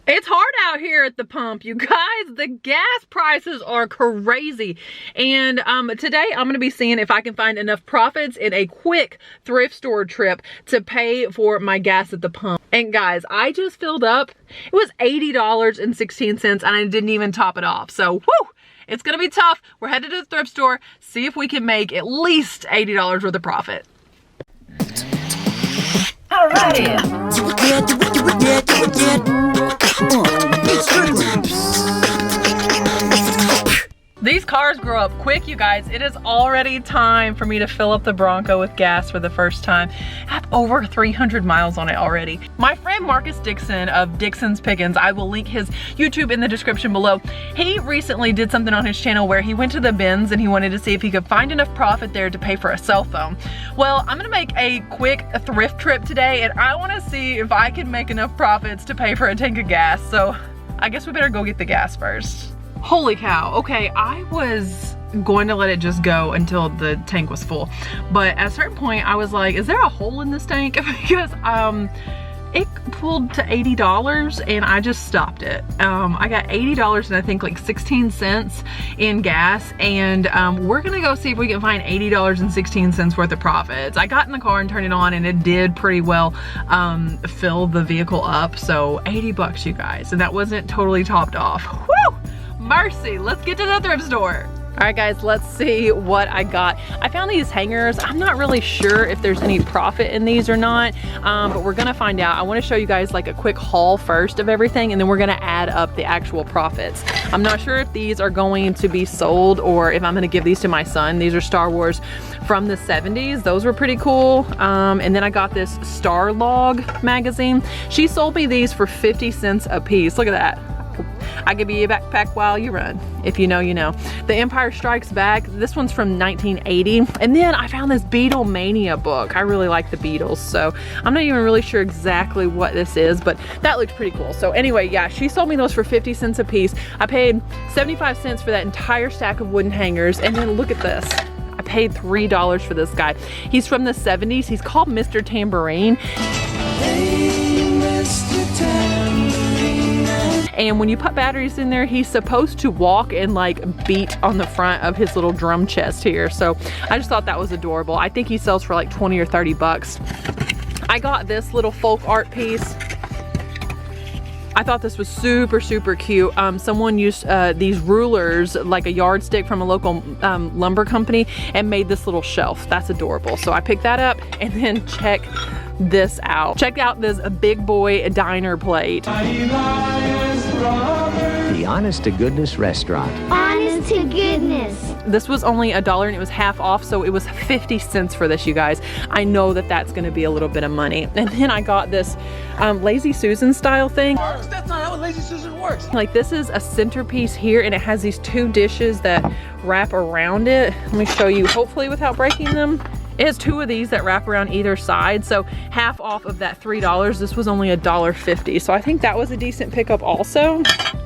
It's hard out here at the pump, you guys. The gas prices are crazy. And today I'm gonna be seeing if I can find enough profits in a quick thrift store trip to pay for my gas at the pump. And guys, I just filled up. It was $80.16 and I didn't even top it off. So, whoo! It's gonna be tough. We're headed to the thrift store, see if we can make at least $80 worth of profit. Alrighty. These cars grow up quick, you guys. It is already time for me to fill up the Bronco with gas for the first time. I have over 300 miles on it already. My friend Marcus Dixon of Dixon's Pickens, I will link his YouTube in the description below. He recently did something on his channel where he went to the bins and he wanted to see if he could find enough profit there to pay for a cell phone. Well, I'm gonna make a quick thrift trip today and I wanna see if I can make enough profits to pay for a tank of gas. So I guess we better go get the gas first. Holy cow. Okay, I was going to let it just go until the tank was full. But at a certain point, I was like, is there a hole in this tank? Because it pulled to $80 and I just stopped it. I got $80 and I think like 16 cents in gas. And we're gonna go see if we can find $80.16 worth of profits. I got in the car and turned it on and it did pretty well fill the vehicle up. So 80 bucks, you guys. And that wasn't totally topped off. Woo! Mercy, let's get to the thrift store. All right guys, let's see what I got. I found these hangers. I'm not really sure if there's any profit in these or not, but we're gonna find out. I wanna show you guys like a quick haul first of everything and then we're gonna add up the actual profits. I'm not sure if these are going to be sold or if I'm gonna give these to my son. These are Star Wars from the 70s. Those were pretty cool. And then I got this Star Log magazine. She sold me these for 50 cents a piece. Look at that. I could be a backpack while you run. If you know, you know. The Empire Strikes Back. This one's from 1980. And then I found this Beatlemania book. I really like the Beatles, so I'm not even really sure exactly what this is, but that looked pretty cool. So anyway, yeah, she sold me those for 50 cents a piece. I paid 75 cents for that entire stack of wooden hangers. And then look at this. I paid $3 for this guy. He's from the 70s. He's called Mr. Tambourine. Hey, Mr. Tambourine. And when you put batteries in there, he's supposed to walk and like beat on the front of his little drum chest here. So I just thought that was adorable. I think he sells for like 20 or 30 bucks. I got this little folk art piece. I thought this was super, super cute. Someone used these rulers, like a yardstick from a local lumber company, and made this little shelf. That's adorable. So I picked that up, and then check this out. Check out this big boy diner plate. The Honest to Goodness restaurant. Honest to goodness. This was only $1 and it was half off, so it was 50 cents for this, you guys. I know that that's gonna be a little bit of money. And then I got this Lazy Susan style thing. That's not how Lazy Susan works. Like this is a centerpiece here and it has these two dishes that wrap around it. Let me show you, hopefully without breaking them. It has two of these that wrap around either side, so half off of that $3. This was only $1.50, so I think that was a decent pickup also.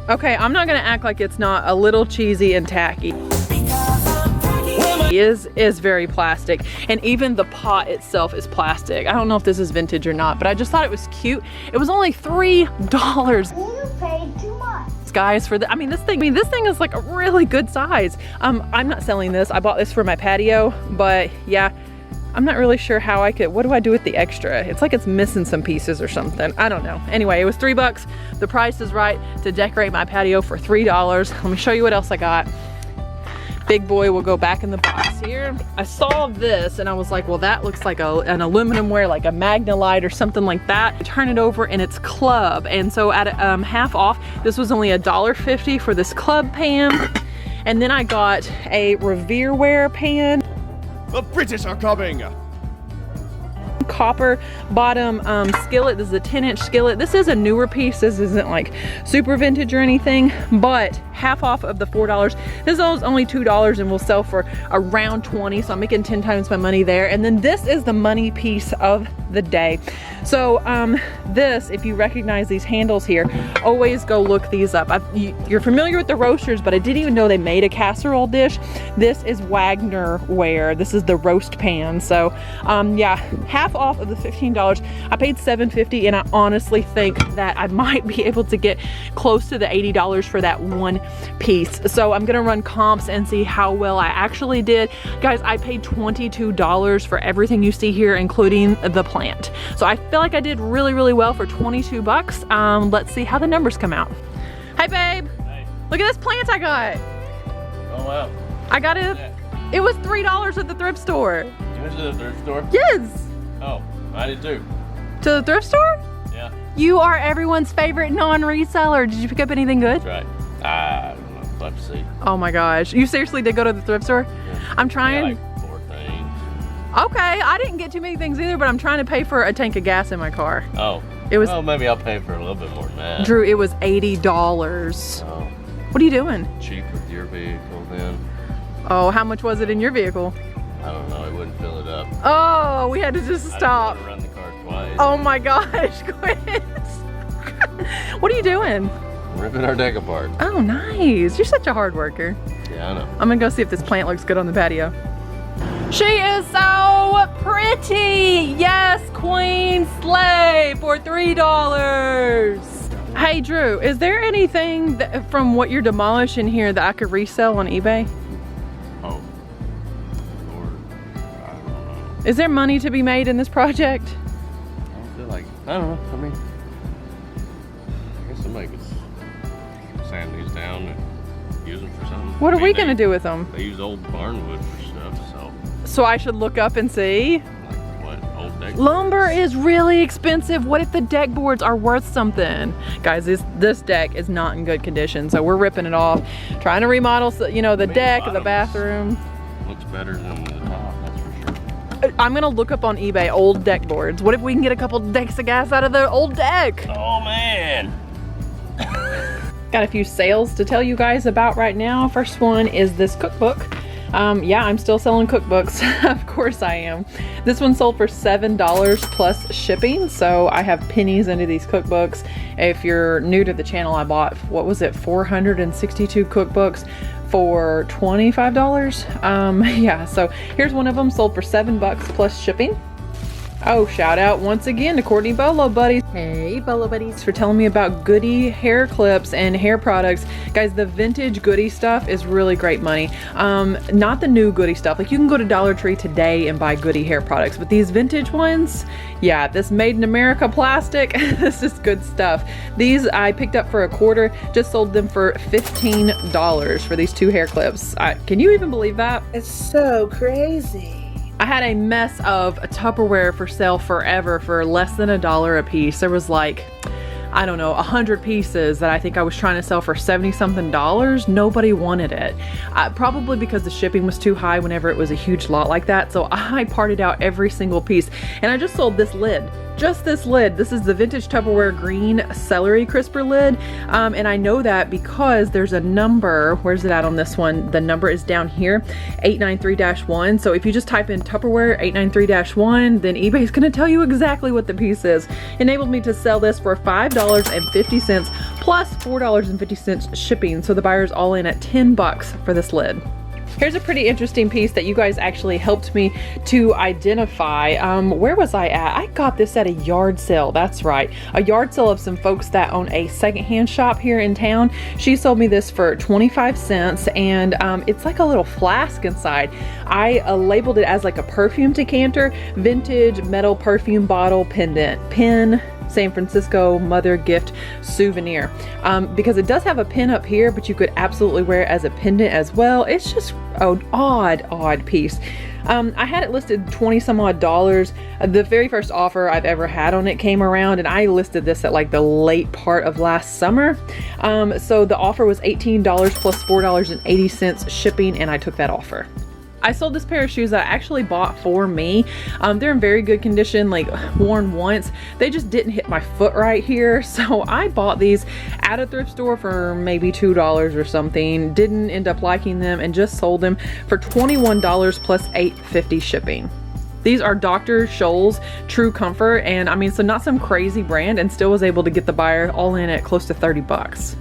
Okay, I'm not gonna act like it's not a little cheesy and tacky. It is very plastic, and even the pot itself is plastic. I don't know if this is vintage or not, but I just thought it was cute. It was only $3. You paid too much. Guys, for the, this thing is like a really good size. I'm not selling this. I bought this for my patio, but yeah, I'm not really sure how I could, what do I do with the extra? It's like it's missing some pieces or something. I don't know. Anyway, it was $3. The price is right to decorate my patio for $3. Let me show you what else I got. Big boy will go back in the box here. I saw this and I was like, well, that looks like an aluminum ware, like a Magnalite or something like that. I turn it over and it's club. And so at half off, this was only $1.50 for this club pan. And then I got a Revereware pan. The British are coming! Copper bottom skillet. This is a 10-inch skillet. This is a newer piece. This isn't like super vintage or anything, but half off of the $4. This is only $2 and will sell for around 20, so I'm making 10 times my money there. And then this is the money piece of the day. So this, if you recognize these handles here, always go look these up. You're familiar with the roasters, but I didn't even know they made a casserole dish. This is Wagner ware. This is the roast pan. So yeah, half off of the $15. I paid $7.50, and I honestly think that I might be able to get close to the $80 for that one piece. So I'm gonna run comps and see how well I actually did. Guys, I paid $22 for everything you see here, including the plant. So I feel like I did really, really well for 22 bucks. Let's see how the numbers come out. Hi, babe. Hey. Look at this plant I got. Oh wow. I got it. It was $3 at the thrift store. You went to the thrift store? Yes. Oh, I did too. To the thrift store? Yeah. You are everyone's favorite non-reseller. Did you pick up anything good? That's right. I don't know. We'll have to see. Oh my gosh. You seriously did go to the thrift store? Yeah. I'm trying. Yeah, like 4 things. Okay, I didn't get too many things either, but I'm trying to pay for a tank of gas in my car. Oh. It was, well, maybe I'll pay for a little bit more than that. Drew, it was $80. Oh, What are you doing? cheap with your vehicle then. Oh, how much was it in your vehicle? I don't know. It wouldn't fill it up. Oh, we had to just stop. I didn't want to run the car twice. Oh my gosh, quit. What are you doing? Ripping our deck apart. Oh, nice. You're such a hard worker. Yeah, I know. I'm gonna go see if this plant looks good on the patio. She is so pretty. Yes, Queen Slay for $3. Hey, Drew, is there anything from what you're demolishing here that I could resell on eBay? Oh. Lord. I don't know. Is there money to be made in this project? I don't feel like, I don't know. I mean, I guess somebody could sand these down and use them for something. What are I we mean, gonna do with them? They use old barn wood for stuff, so So I should look up and see? like what, old deck? Lumber is really expensive. What if the deck boards are worth something? Guys, this deck is not in good condition, so we're ripping it off. Trying to remodel, you know, the deck, the bathroom. Looks better than the top, that's for sure. I'm gonna look up on eBay old deck boards. What if we can get a couple decks of gas out of the old deck? Oh man! Got a few sales to tell you guys about right now. First one is this cookbook. Yeah, I'm still selling cookbooks. Of course I am. This one sold for $7 plus shipping, so I have pennies into these cookbooks. If you're new to the channel, I bought, what was it, 462 cookbooks for $25. Yeah, so here's one of them, sold for $7 plus shipping. Oh, shout out once again to Courtney Bolo Buddies. Hey, Bolo Buddies, for telling me about Goody hair clips and hair products. Guys, the vintage Goody stuff is really great money. Not the new Goody stuff. Like, you can go to Dollar Tree today and buy Goody hair products, but these vintage ones, yeah, this made in America plastic, this is good stuff. These I picked up for $1, just sold them for $15 for these 2 hair clips. Can you even believe that? It's so crazy. I had a mess of Tupperware for sale forever for less than $1 a piece. There was like, I don't know, 100 pieces that I think I was trying to sell for 70 something dollars. Nobody wanted it. Probably because the shipping was too high whenever it was a huge lot like that. So I parted out every single piece, and I just sold this lid. Just this lid. This is the vintage Tupperware green celery crisper lid. And I know that because there's a number. Where's it at on this one? The number is down here, 893-1. So if you just type in Tupperware 893-1, then eBay is gonna tell you exactly what the piece is. Enabled me to sell this for $5.50 plus $4.50 shipping. So the buyer's all in at $10 for this lid. Here's a pretty interesting piece that you guys actually helped me to identify. Where was I at? I got this at a yard sale. That's right. A yard sale of some folks that own a secondhand shop here in town. She sold me this for 25 cents, and it's like a little flask inside. I labeled it as like a perfume decanter, vintage metal perfume bottle pendant, pin, San Francisco mother gift souvenir, because it does have a pin up here, but you could absolutely wear it as a pendant as well. It's just an odd piece. I had it listed 20 some odd dollars. The very first offer I've ever had on it came around, and I listed this at like the late part of last summer. So the offer was $18 plus $4.80 shipping, and I took that offer. I sold this pair of shoes that I actually bought for me. They're in very good condition, like worn once. They just didn't hit my foot right here. So I bought these at a thrift store for maybe $2 or something. Didn't end up liking them and just sold them for $21 plus $8.50 shipping. These are Dr. Scholl's True Comfort, and I mean, so not some crazy brand, and still was able to get the buyer all in at close to 30 bucks.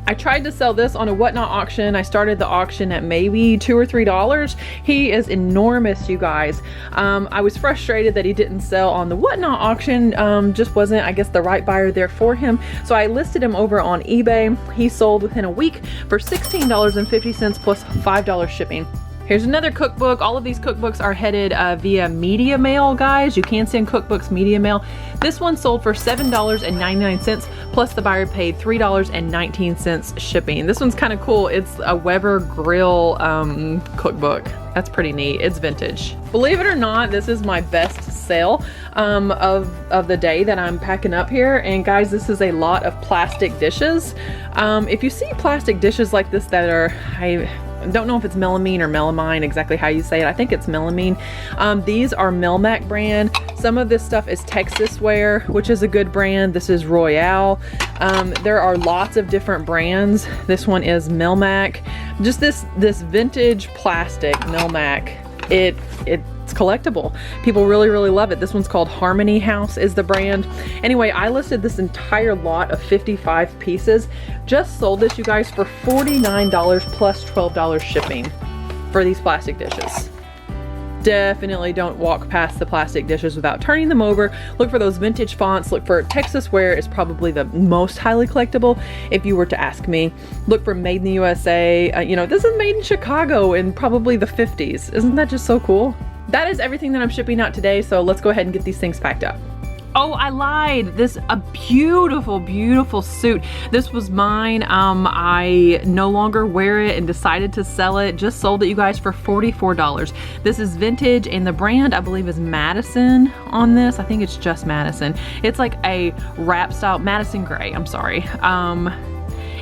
I tried to sell this on a Whatnot auction. I started the auction at maybe $2 or $3. He is enormous, you guys. I was frustrated that he didn't sell on the Whatnot auction. Just wasn't, I guess, the right buyer there for him. So I listed him over on eBay. He sold within a week for $16.50 plus $5 shipping. Here's another cookbook. All of these cookbooks are headed via media mail, guys. You can send cookbooks media mail. This one sold for $7.99 plus the buyer paid $3.19 shipping. This one's kind of cool. It's a Weber Grill cookbook. That's pretty neat. It's vintage. Believe it or not, this is my best sale of the day that I'm packing up here. And guys, this is a lot of plastic dishes. If you see plastic dishes like this that are, I don't know if it's melamine or melamine, exactly how you say it. I think it's melamine. These are Melmac brand. Some of this stuff is Texas Wear, which is a good brand. This is Royale. There are lots of different brands. This one is Melmac. Just this vintage plastic Melmac. It's collectible. People really, really love it. This one's called Harmony House is the brand. Anyway, I listed this entire lot of 55 pieces. Just sold this, you guys, for $49 plus $12 shipping for these plastic dishes. Definitely don't walk past the plastic dishes without turning them over. Look for those vintage fonts. Look for Texas Wear is probably the most highly collectible if you were to ask me. Look for Made in the USA. You know, this is made in Chicago in probably the 50s. Isn't that just so cool? That is everything that I'm shipping out today, so let's go ahead and get these things packed up. Oh, I lied. This a beautiful, beautiful suit. This was mine. I no longer wear it and decided to sell it. Just sold it, you guys, for $44. This is vintage, and the brand, I believe, is Madison on this. I think it's just Madison. It's like a wrap style, Madison Gray, I'm sorry.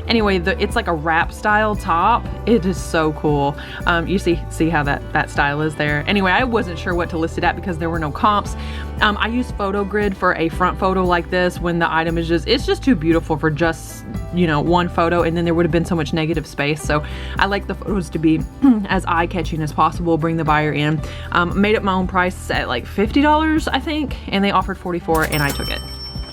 Anyway, it's like a wrap style top. It is so cool. You see how that style is there. Anyway, I wasn't sure what to list it at because there were no comps. I use Photo Grid for a front photo like this when the item is it's just too beautiful for just, you know, one photo, and then there would have been so much negative space. So I like the photos to be as eye-catching as possible, bring the buyer in. Made up my own price at like $50, I think, and they offered $44 and I took it.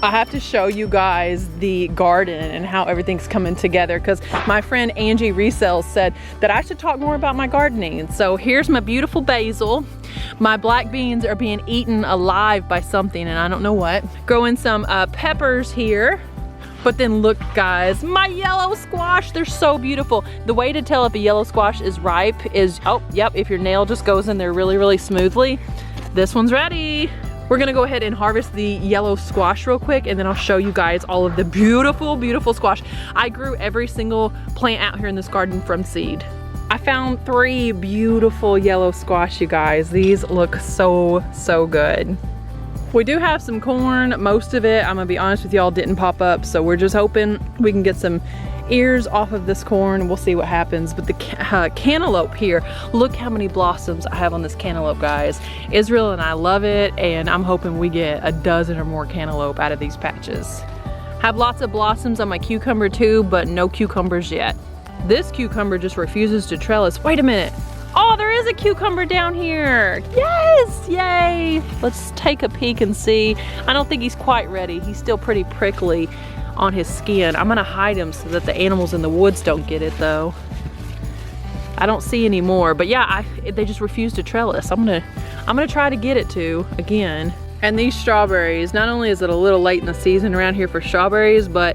I have to show you guys the garden and how everything's coming together because my friend Angie Resells said that I should talk more about my gardening. So here's my beautiful basil. My black beans are being eaten alive by something and I don't know what. Growing some peppers here. But then look, guys, my yellow squash, they're so beautiful. The way to tell if a yellow squash is ripe is, oh, yep, if your nail just goes in there really, really smoothly. This one's ready. We're gonna go ahead and harvest the yellow squash real quick, and then I'll show you guys all of the beautiful, beautiful squash. I grew every single plant out here in this garden from seed. I found 3 beautiful yellow squash, you guys. These look so, so good. We do have some corn. Most of it, I'm gonna be honest with y'all, didn't pop up, so we're just hoping we can get some ears off of this corn. We'll see what happens. But the cantaloupe here, look how many blossoms I have on this cantaloupe, guys. Israel and I love it, and I'm hoping we get a dozen or more cantaloupe out of these patches. Have lots of blossoms on my cucumber too, but no cucumbers yet. This cucumber just refuses to trellis. Wait a minute. Oh, there is a cucumber down here. Yes, yay. Let's take a peek and see. I don't think he's quite ready. He's still pretty prickly on his skin. I'm gonna hide him so that the animals in the woods don't get it though. I don't see any more, but yeah, they just refuse to trellis. I'm gonna try to get it to again. And these strawberries, not only is it a little late in the season around here for strawberries, but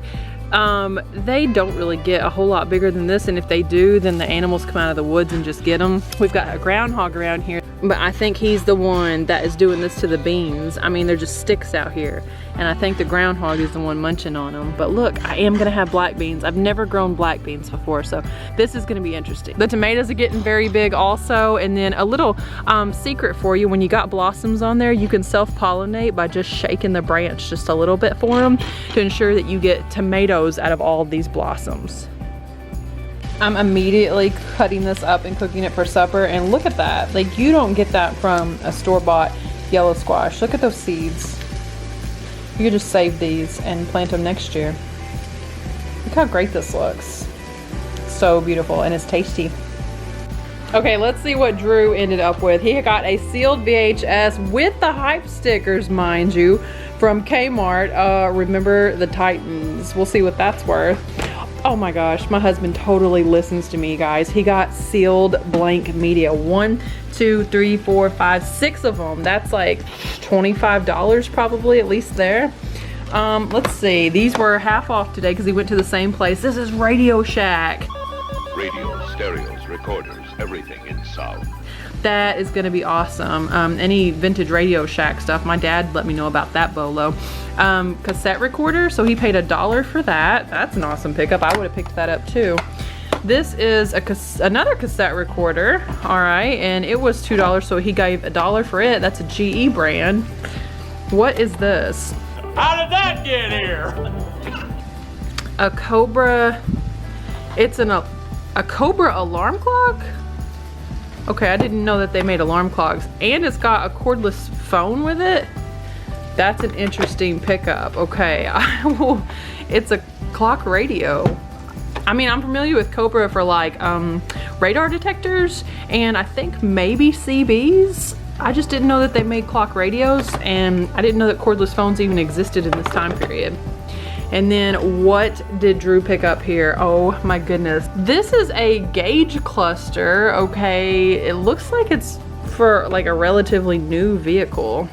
they don't really get a whole lot bigger than this, and if they do, then the animals come out of the woods and just get them. We've got a groundhog around here, but I think he's the one that is doing this to the beans. I mean, they're just sticks out here, and I think the groundhog is the one munching on them. But look, I am gonna have black beans. I've never grown black beans before, so this is gonna be interesting. The tomatoes are getting very big also, and then a little secret for you, when you got blossoms on there, you can self-pollinate by just shaking the branch just a little bit for them to ensure that you get tomatoes out of all of these blossoms. I'm immediately cutting this up and cooking it for supper, and look at that. Like, you don't get that from a store-bought yellow squash. Look at those seeds. You could just save these and plant them next year. Look how great this looks. So beautiful, and it's tasty. Okay, let's see what Drew ended up with. He got a sealed VHS with the hype stickers, mind you, from Kmart. Remember the Titans. We'll see what that's worth. Oh my gosh, my husband totally listens to me, guys. He got sealed blank media. 1, 2, 3, 4, 5, 6 of them. That's like $25 probably, at least there. Let's see. These were half off today because he went to the same place. This is Radio Shack. Radios, stereos, recorders, everything in sound. That is gonna be awesome. Any vintage Radio Shack stuff, my dad let me know about that bolo. Cassette recorder, so he paid $1 for that. That's an awesome pickup. I would have picked that up too. This is another cassette recorder, all right, and it was $2, so he gave $1 for it. That's a GE brand. What is this? How did that get here? A Cobra. It's a Cobra alarm clock? Okay, I didn't know that they made alarm clocks. And it's got a cordless phone with it. That's an interesting pickup. Okay, it's a clock radio. I mean, I'm familiar with Cobra for like radar detectors and I think maybe CBs. I just didn't know that they made clock radios, and I didn't know that cordless phones even existed in this time period. And then what did Drew pick up here? Oh my goodness. This is a gauge cluster, okay. It looks like it's for like a relatively new vehicle.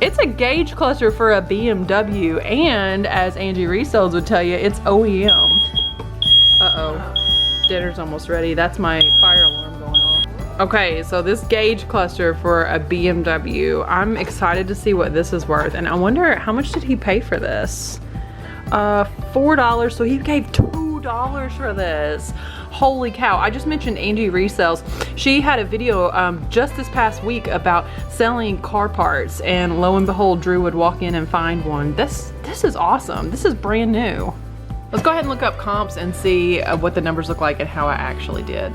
It's a gauge cluster for a BMW, and as Angie Resells would tell you, it's OEM. Uh-oh, dinner's almost ready. That's my fire alarm going off. Okay, so this gauge cluster for a BMW, I'm excited to see what this is worth, and I wonder how much did he pay for this? $4, so he gave $2 for this. Holy cow. I just mentioned Angie Resells. She had a video just this past week about selling car parts, and lo and behold, Drew would walk in and find one. This is awesome. This is brand new. Let's go ahead and look up comps and see what the numbers look like and how I actually did.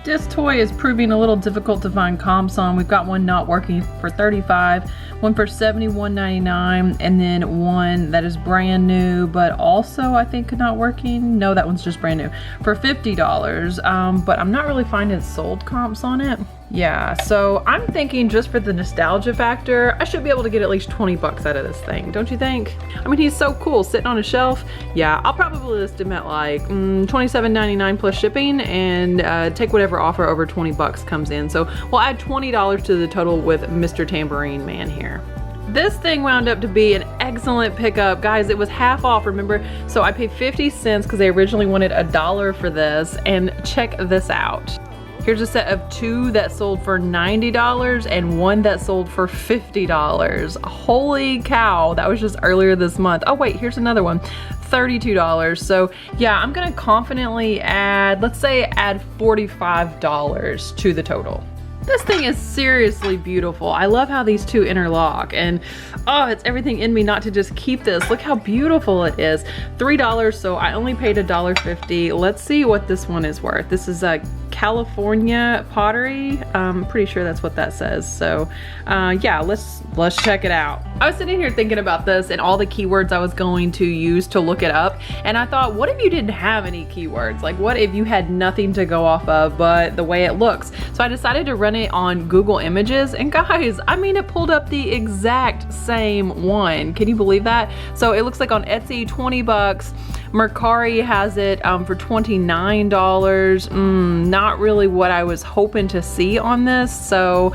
This toy is proving a little difficult to find comps on. We've got one not working for $35, one for $71.99, and then one that is brand new, but also I think not working. No, that one's just brand new for $50. But I'm not really finding sold comps on it. Yeah, so I'm thinking just for the nostalgia factor, I should be able to get at least 20 bucks out of this thing, don't you think? I mean, he's so cool, sitting on a shelf. Yeah, I'll probably list him at like $27.99 plus shipping, and take whatever offer over 20 bucks comes in. So we'll add $20 to the total with Mr. Tambourine Man here. This thing wound up to be an excellent pickup. Guys, it was half off, remember? So I paid 50 cents because they originally wanted $1 for this, and check this out. Here's a set of 2 that sold for $90 and 1 that sold for $50. Holy cow, that was just earlier this month. Oh wait, here's another one, $32. So yeah, I'm gonna confidently add, let's say add $45 to the total. This thing is seriously beautiful. I love how these two interlock, and oh, it's everything in me not to just keep this. Look how beautiful it is. $3, so I only paid $1.50. Let's see what this one is worth. This is a California pottery. I'm pretty sure that's what that says. So yeah, let's check it out. I was sitting here thinking about this and all the keywords I was going to use to look it up, and I thought, what if you didn't have any keywords? Like, what if you had nothing to go off of but the way it looks? So I decided to run it on Google Images, and guys, I mean, it pulled up the exact same one. Can you believe that? So it looks like on Etsy, 20 bucks. Mercari has it for $29. Not really what I was hoping to see on this. So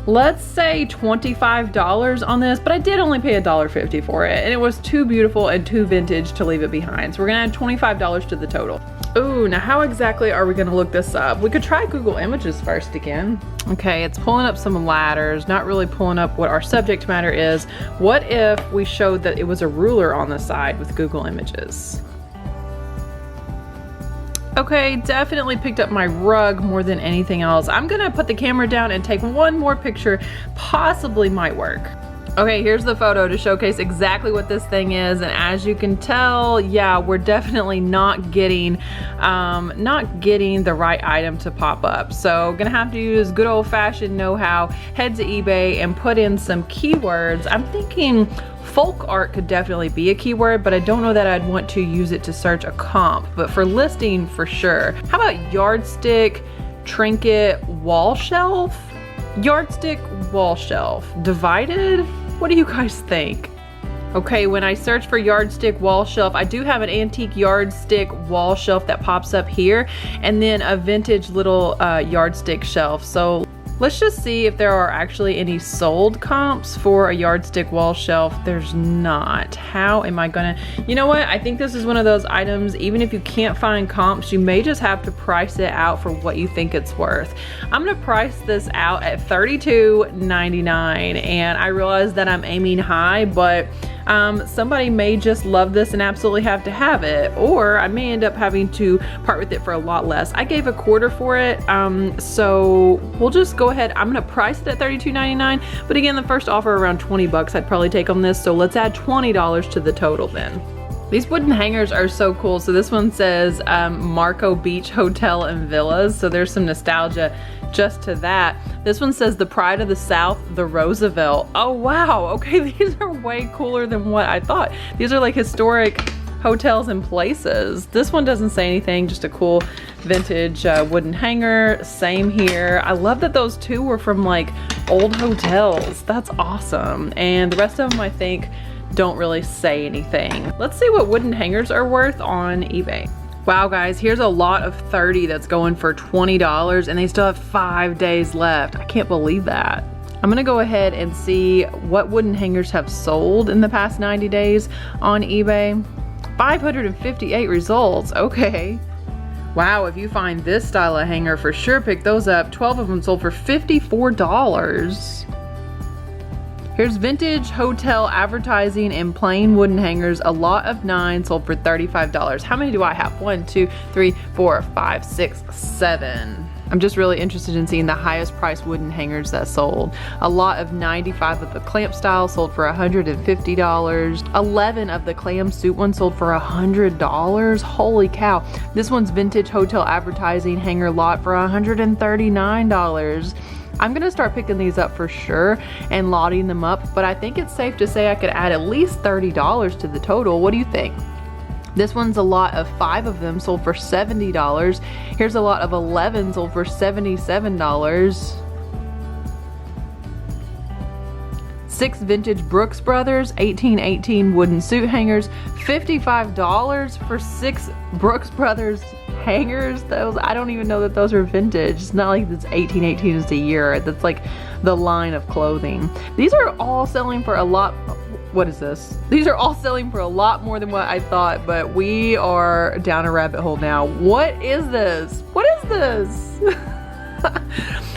let's say $25 on this, but I did only pay $1.50 for it, and it was too beautiful and too vintage to leave it behind. So we're gonna add $25 to the total. Ooh, now how exactly are we gonna look this up? We could try Google Images first again. Okay, it's pulling up some ladders, not really pulling up what our subject matter is. What if we showed that it was a ruler on the side with Google Images? Okay, definitely picked up my rug more than anything else. I'm gonna put the camera down and take one more picture, possibly might work. Okay, here's the photo to showcase exactly what this thing is, and as you can tell, yeah, we're definitely not getting the right item to pop up. So gonna have to use good old-fashioned know-how, head to eBay and put in some keywords. I'm thinking Folk art could definitely be a keyword, but I don't know that I'd want to use it to search a comp, but for listing for sure. How about yardstick, trinket, wall shelf? Yardstick, wall shelf. Divided? What do you guys think? Okay, when I search for yardstick wall shelf, I do have an antique yardstick wall shelf that pops up here, and then a vintage little yardstick shelf. So let's just see if there are actually any sold comps for a yardstick wall shelf. There's not. How am I gonna, you know what? I think this is one of those items, even if you can't find comps, you may just have to price it out for what you think it's worth. I'm gonna price this out at $32.99, and I realize that I'm aiming high, but somebody may just love this and absolutely have to have it, or I may end up having to part with it for a lot less. I gave $0.25 for it, so we'll just go ahead. I'm gonna price it at $32.99, but again, the first offer around 20 bucks I'd probably take on this, so let's add $20 to the total then. These wooden hangers are so cool. So this one says Marco Beach Hotel and Villas, so there's some nostalgia just to that. This one says the Pride of the South, the Roosevelt. Oh wow, okay, these are way cooler than what I thought. These are like historic hotels and places. This one doesn't say anything, just a cool vintage wooden hanger. Same here. I love that those two were from like old hotels. That's awesome. And the rest of them I think don't really say anything. Let's see what wooden hangers are worth on eBay. Wow guys, here's a lot of 30 that's going for $20, and they still have 5 days left. I can't believe that. I'm gonna go ahead and see what wooden hangers have sold in the past 90 days on eBay. 558 results, okay. Wow, if you find this style of hanger, for sure pick those up. 12 of them sold for $54. Here's vintage hotel advertising and plain wooden hangers. A lot of 9 sold for $35. How many do I have? 1, 2, 3, 4, 5, 6, 7. I'm just really interested in seeing the highest priced wooden hangers that sold. A lot of 95 of the clamp style sold for $150. 11 of the clam suit ones sold for $100. Holy cow. This one's vintage hotel advertising hanger lot for $139. I'm gonna start picking these up for sure and lotting them up, but I think it's safe to say I could add at least $30 to the total. What do you think? This one's a lot of 5 of them sold for $70. Here's a lot of 11 sold for $77. 6 vintage Brooks Brothers 1818 wooden suit hangers, $55 for 6 Brooks Brothers hangers. Those, I don't even know that those are vintage. It's not like it's 1818 is a year. That's like the line of clothing. These are all selling for a lot. What is this? These are all selling for a lot more than what I thought, but we are down a rabbit hole now. What is this? What is this?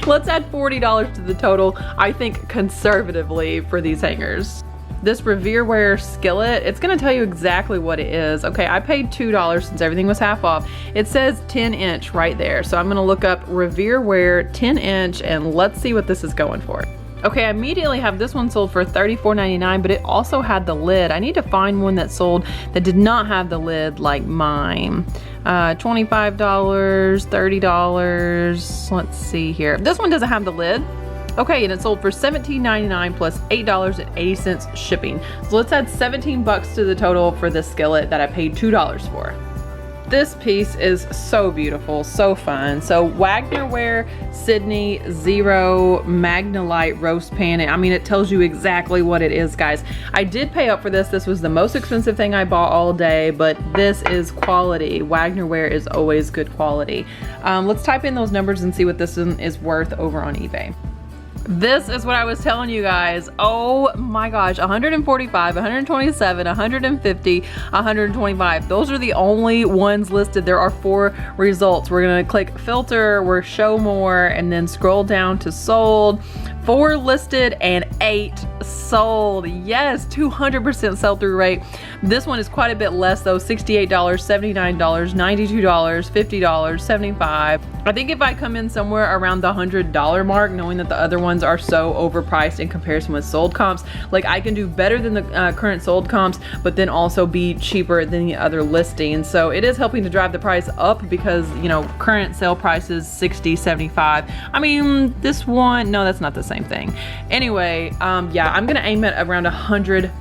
Let's add $40 to the total, I think conservatively, for these hangers. This Revereware skillet, it's gonna tell you exactly what it is. Okay, I paid $2 since everything was half off. It says 10-inch right there. So I'm gonna look up Revereware 10-inch and let's see what this is going for. Okay, I immediately have this one sold for $34.99, but it also had the lid. I need to find one that sold that did not have the lid like mine. $25, $30, let's see here. This one doesn't have the lid. Okay, and it sold for $17.99 plus $8.80 shipping. So let's add 17 bucks to the total for this skillet that I paid $2 for. This piece is so beautiful, so fun. So Wagner Ware Sydney Zero Magnolite roast pan. I mean, it tells you exactly what it is, guys. I did pay up for this. This was the most expensive thing I bought all day, but this is quality. Wagner Ware is always good quality. Let's type in those numbers and see what this one is worth over on eBay. This is what I was telling you guys. Oh my gosh, 145, 127, 150, 125. Those are the only ones listed. There are 4 results. We're gonna click filter, we're show more, and then scroll down to sold. 4 listed and 8 sold. Yes, 200% sell-through rate. This one is quite a bit less though, $68, $79, $92, $50, $75. I think if I come in somewhere around the $100 mark, knowing that the other ones are so overpriced in comparison with sold comps, like I can do better than the current sold comps, but then also be cheaper than the other listings. So it is helping to drive the price up because, you know, current sale price is $60, $75. I mean, this one, no, that's not the same. same thing. Anyway, yeah, I'm gonna aim at around $100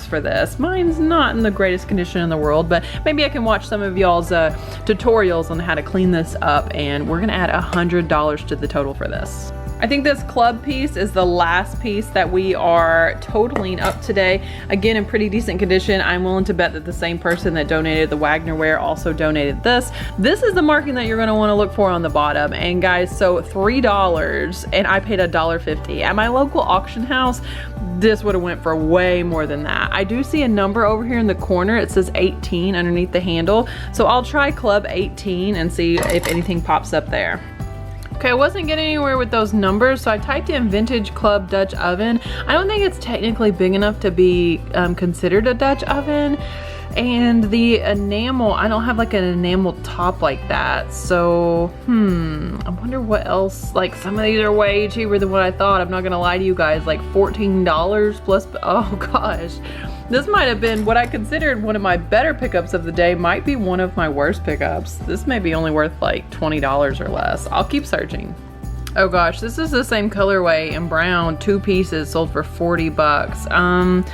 for this. Mine's not in the greatest condition in the world, but maybe I can watch some of y'all's tutorials on how to clean this up, and we're gonna add $100 to the total for this. I think this club piece is the last piece that we are totaling up today. Again, in pretty decent condition. I'm willing to bet that the same person that donated the Wagner ware also donated this. This is the marking that you're gonna wanna look for on the bottom. And guys, so $3, and I paid $1.50. At my local auction house, this would have went for way more than that. I do see a number over here in the corner. It says 18 underneath the handle. So I'll try club 18 and see if anything pops up there. Okay, I wasn't getting anywhere with those numbers, so I typed in vintage club Dutch oven. I don't think it's technically big enough to be considered a Dutch oven. And the enamel, I don't have like an enamel top like that. So, I wonder what else. Like, some of these are way cheaper than what I thought. I'm not gonna lie to you guys, like $14 plus, oh gosh. This might have been what I considered one of my better pickups of the day, might be one of my worst pickups. This may be only worth like $20 or less. I'll keep searching. Oh gosh, this is the same colorway in brown, 2 pieces sold for $40.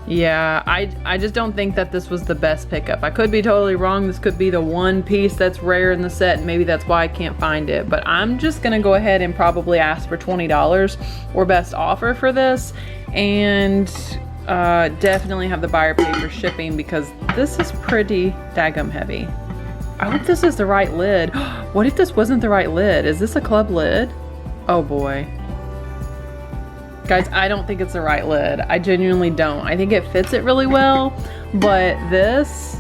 Yeah, I just don't think that this was the best pickup. I could be totally wrong. This could be the one piece that's rare in the set, and maybe that's why I can't find it. But I'm just gonna go ahead and probably ask for $20 or best offer for this, and definitely have the buyer pay for shipping because this is pretty daggum heavy. I hope this is the right lid. What if this wasn't the right lid? Is this a club lid? Oh boy. Guys, I don't think it's the right lid. I genuinely don't. I think it fits it really well, but this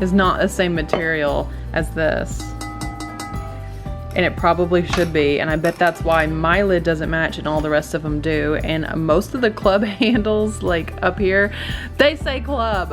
is not the same material as this. And it probably should be, and I bet that's why my lid doesn't match and all the rest of them do. And most of the club handles, like up here, they say club.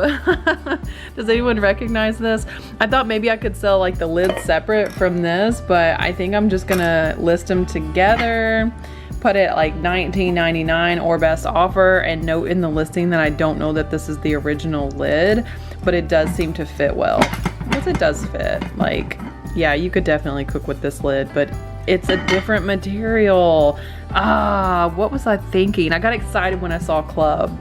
Does anyone recognize this? I thought maybe I could sell like the lid separate from this, but I think I'm just gonna list them together, put it like $19.99 or best offer, and note in the listing that I don't know that this is the original lid, but it does seem to fit well. I guess it does fit. Like, yeah, you could definitely cook with this lid, but it's a different material. What was I thinking? I got excited when I saw club.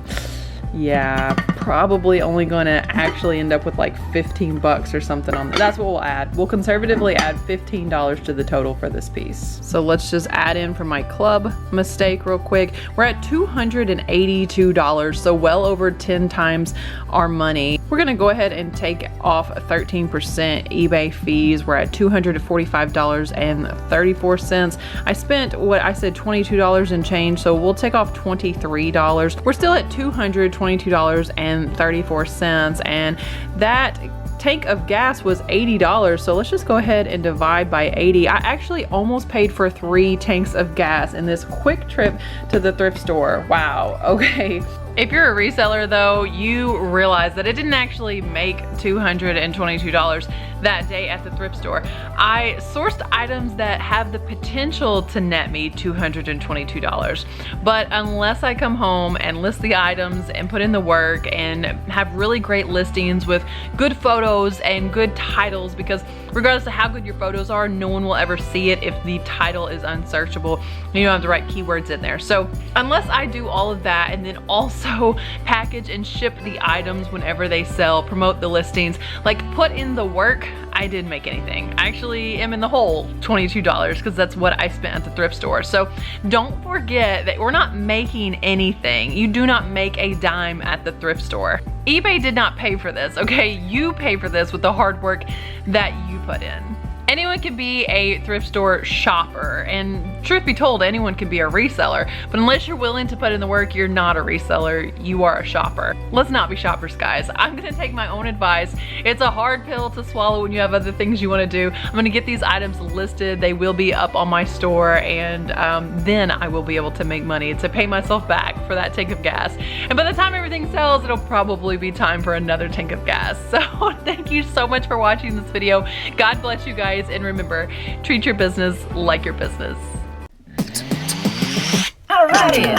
Yeah, probably only gonna actually end up with like $15 or something on that. That's what we'll add. We'll conservatively add $15 to the total for this piece. So let's just add in for my club mistake real quick. We're at $282, so well over 10 times our money. We're gonna go ahead and take off 13% eBay fees. We're at $245.34. I spent what I said, $22 and change, so we'll take off $23. We're still at $222.34, and that tank of gas was $80, so let's just go ahead and divide by 80. I actually almost paid for 3 tanks of gas in this quick trip to the thrift store. Wow, okay. If you're a reseller though, you realize that it didn't actually make $222 that day at the thrift store. I sourced items that have the potential to net me $222, but unless I come home and list the items and put in the work and have really great listings with good photos and good titles, because regardless of how good your photos are, no one will ever see it if the title is unsearchable and you don't have the right keywords in there. So unless I do all of that and then also package and ship the items whenever they sell, promote the listings, like put in the work, I didn't make anything. I actually am in the hole $22 because that's what I spent at the thrift store. So don't forget that we're not making anything. You do not make a dime at the thrift store. eBay did not pay for this, okay? You pay for this with the hard work that you put in. Anyone can be a thrift store shopper, and truth be told, anyone can be a reseller, but unless you're willing to put in the work, you're not a reseller, you are a shopper. Let's not be shoppers, guys. I'm gonna take my own advice. It's a hard pill to swallow when you have other things you wanna do. I'm gonna get these items listed. They will be up on my store, and then I will be able to make money to pay myself back for that tank of gas. And by the time everything sells, it'll probably be time for another tank of gas. So thank you so much for watching this video. God bless you guys. And remember, treat your business like your business. Alrighty.